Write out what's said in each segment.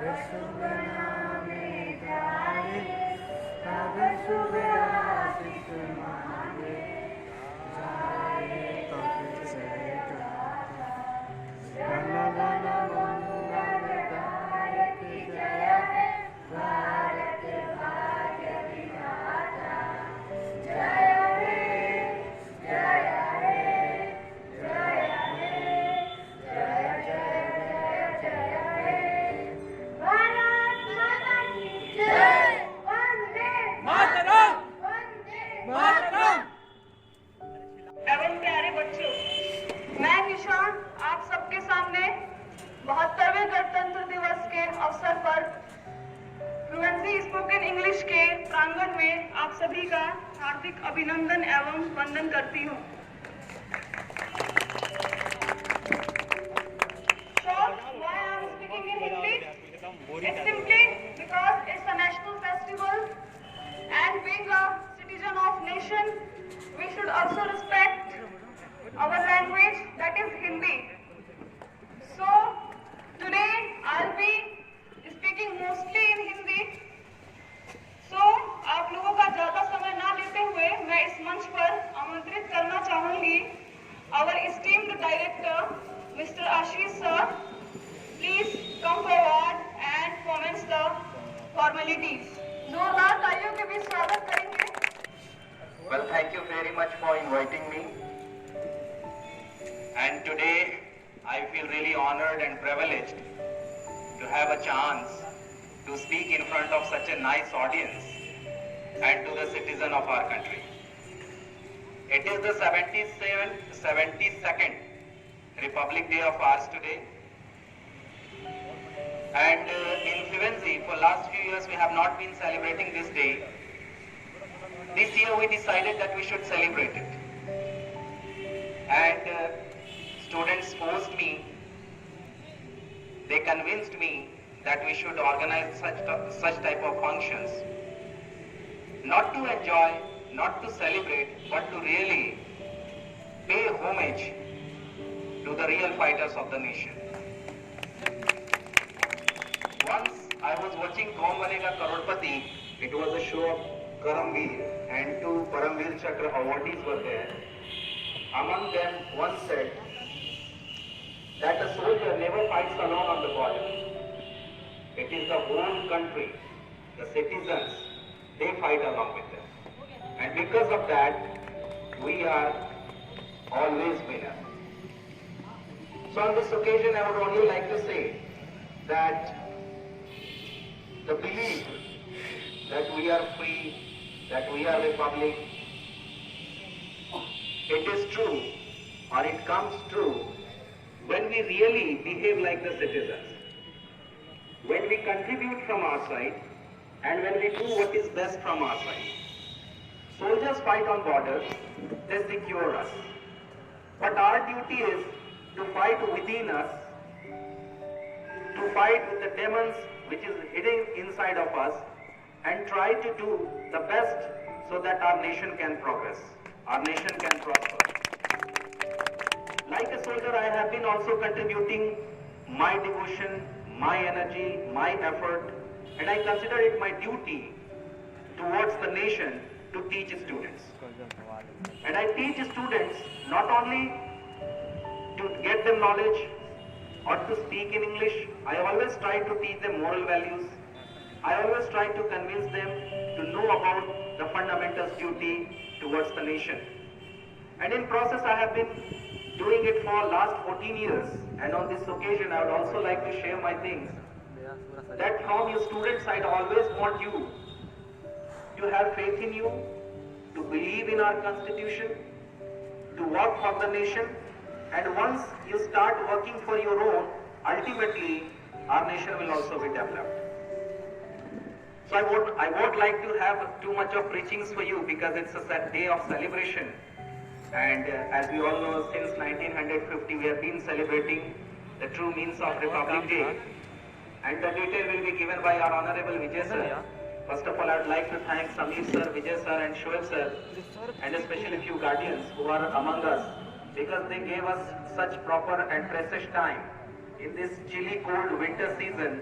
शुभ नामे जाए, तब शुभ आशीष मांगे, जाए तब जय गाता, गण गण मंगलदायक जय है भारत भाग्य विधाता, जय हे जय हे जय हे जय जय जय हे भारत माता की जय, वंदे मातरम वंदे मातरम। एवं प्यारे बच्चों, मैं निशा आप सबके सामने 72वें गणतंत्र दिवस के अवसर पर फ्लुएंसी स्पोकन इंग्लिश के प्रांगण में आप सभी का हार्दिक अभिनंदन एवं वंदन करती हूँ। So, why I am speaking in Hindi? It's simply because it's a national festival, and being a citizen of nation, we should also respect our language, that is Hindi. So today I'll be speaking mostly in Hindi. So आप लोगों का ज्यादा समय ना लेते हुए मैं इस मंच पर आमंत्रित करना चाहूंगी our esteemed director Mr. Ashish sir. Please come forward and commence the formalities. जोरदार तालियों के बीच स्वागत करेंगे. Well, thank you very much for inviting me. And today I feel really honored and privileged to have a chance to speak in front of such a nice audience and to the citizen of our country. It is the 72nd Republic Day of ours today. And in Fluency, for last few years we have not been celebrating this day. This year we decided that we should celebrate it. And students forced me, they convinced me that we should organize such type of functions. Not to enjoy, not to celebrate, but to really pay homage to the real fighters of the nation. Once I was watching Kaun Banega Crorepati. It was a show of Karamveer, and two Paramveer Chakra awardees were there. Among them, one said that a soldier never fights alone on the border. It is the whole country, the citizens, they fight along with them. And because of that, we are always winners. So on this occasion, I would only like to say that the belief that we are free, that we are republic, it is true, or it comes true when we really behave like the citizens, when we contribute from our side, and when we do what is best from our side. Soldiers fight on borders, they secure us. But our duty is to fight within us, to fight with the demons which is hidden inside of us, and try to do the best so that our nation can progress, our nation can prosper. Like a soldier, I have been also contributing my devotion, my energy, my effort, and I consider it my duty towards the nation to teach students. And I teach students not only to get them knowledge or to speak in English. I always try to teach them moral values. I always try to convince them to know about the fundamentals duty towards the nation. And in process, I have been doing it for last 14 years. And on this occasion, I would also like to share my things. That from your student side, I always want you to have faith in you, to believe in our constitution, to work for the nation. And once you start working for your own, ultimately, our nation will also be developed. So I won't like to have too much of preachings for you because it's a day of celebration. And as we all know, since 1950 we have been celebrating the true means of Republic Day. And the detail will be given by our Honorable Vijay sir. First of all, I would like to thank Samir sir, Vijay sir and Shoaib sir, and especially a few guardians who are among us, because they gave us such proper and precious time in this chilly cold winter season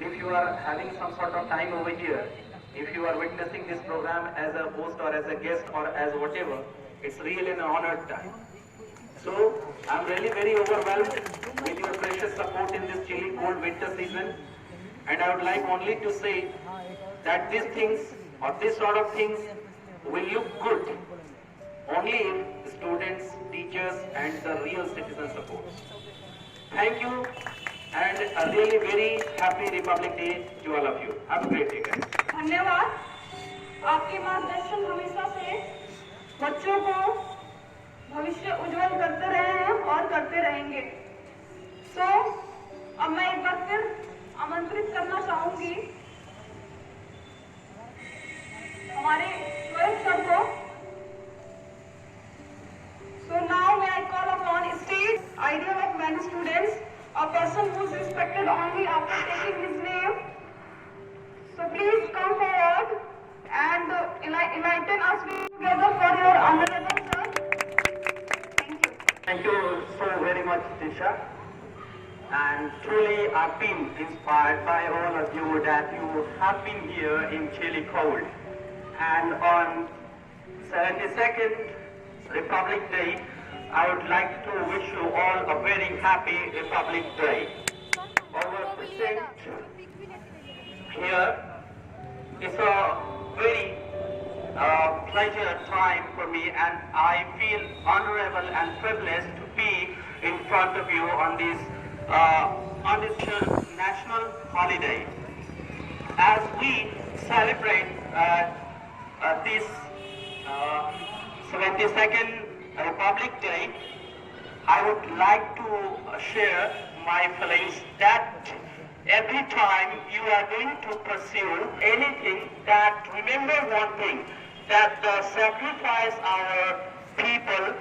if you are having some sort of time over here, if you are witnessing this program as a host or as a guest or as whatever, it's really an honored time. So I'm really very overwhelmed with your precious support in this chilly cold winter season, and I would like only to say that these things or this sort of things will look good only if students, teachers and the real citizens support. Thank you and a really very happy Republic Day to all of you. Have a great day, guys. धन्यवाद। आपके मार्गदर्शन हमेशा से बच्चों को भविष्य उज्जवल करते रहे हैं और करते रहेंगे। अब मैं एक बार फिर आमंत्रित करना चाहूंगी हमारे रोहित सर को। Now may I call upon stage ideal of many students, a person who is respected only after taking his name. So please come forward and enlighten us together for your honorable sir. Thank you. Thank you so very much, Disha. And truly I've been inspired by all of you that you have been here in chilly cold. And on 72nd Republic Day, I would like to wish you all a very happy Republic Day. Our present here is a very pleasure time for me, and I feel honorable and privileged to be in front of you on this national holiday. As we celebrate this 72nd Republic Day, I would like to share my feelings that every time you are going to pursue anything, that remember one thing, that the sacrifice our people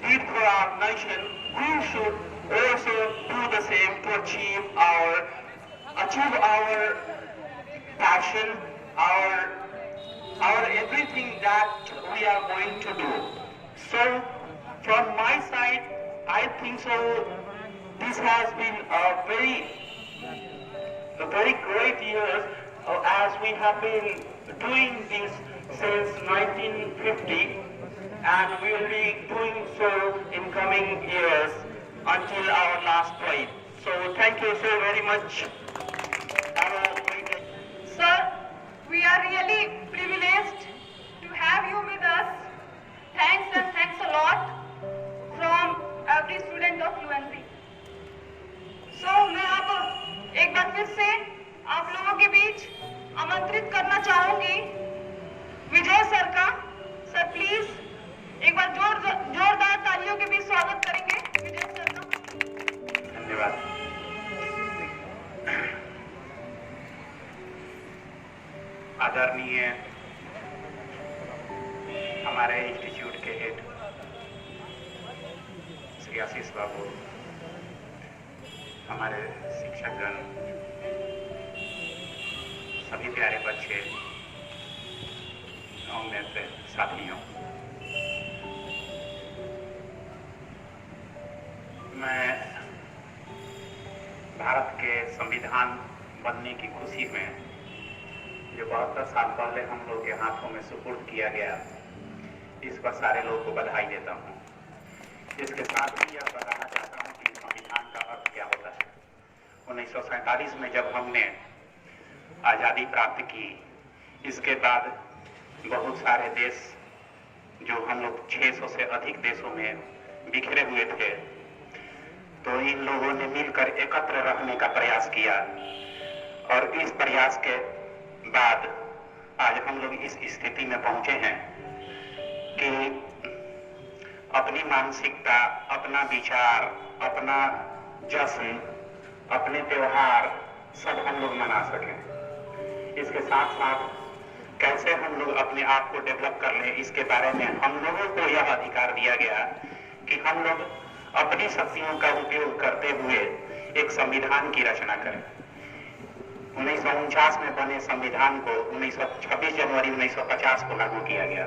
did for our nation, we should also do the same to achieve our passion, our everything that we are going to do. So from my side, I think so this has been a very great year as we have been doing this since 1950, and we will be doing so in coming years until our last flight. So thank you so very much. Have a great day. Sir, we are really privileged to have you with us. Thanks and thanks a lot from every student of UNC. So मैं अब एक बार फिर से आप लोगों के बीच आमंत्रित करना चाहूंगी विजय सर का। सर प्लीज एक बार जोरदार तालियों के बीच स्वागत करेंगे विजय सर का। धन्यवाद। आदरणीय हमारे इंस्टीट्यूट के हेड श्री आशीष बाबू, हमारे शिक्षकगण, सभी प्यारे बच्चे और मेरे साथियों, मैं भारत के संविधान बनने की खुशी में जो 72 साल पहले हम लोग के हाथों में सुपुर्द किया गया, इस पर सारे लोगों को बधाई देता हूँ। इसके साथ ही यह बताना चाहता हूँ कि संविधान का अर्थ क्या होता है। 1947 में जब हमने आज़ादी प्राप्त की, इसके बाद बहुत सारे देश जो हम लोग 600 से अधिक देशों में बिखरे हुए थे, तो इन लोगों ने मिलकर एकत्र रहने का प्रयास किया, और इस प्रयास के बाद आज हम लोग इस स्थिति में पहुंचे हैं कि अपनी मानसिकता, अपना विचार, अपना जश्न, अपने त्योहार सब हम लोग मना सकें। इसके साथ साथ कैसे हम लोग अपने आप को डेवलप कर लें, इसके बारे में हम लोगों को यह अधिकार दिया गया कि हम लोग अपनी शक्तियों का उपयोग करते हुए एक संविधान की रचना करें। 1949 में बने संविधान को 26 जनवरी 1950 को लागू किया गया।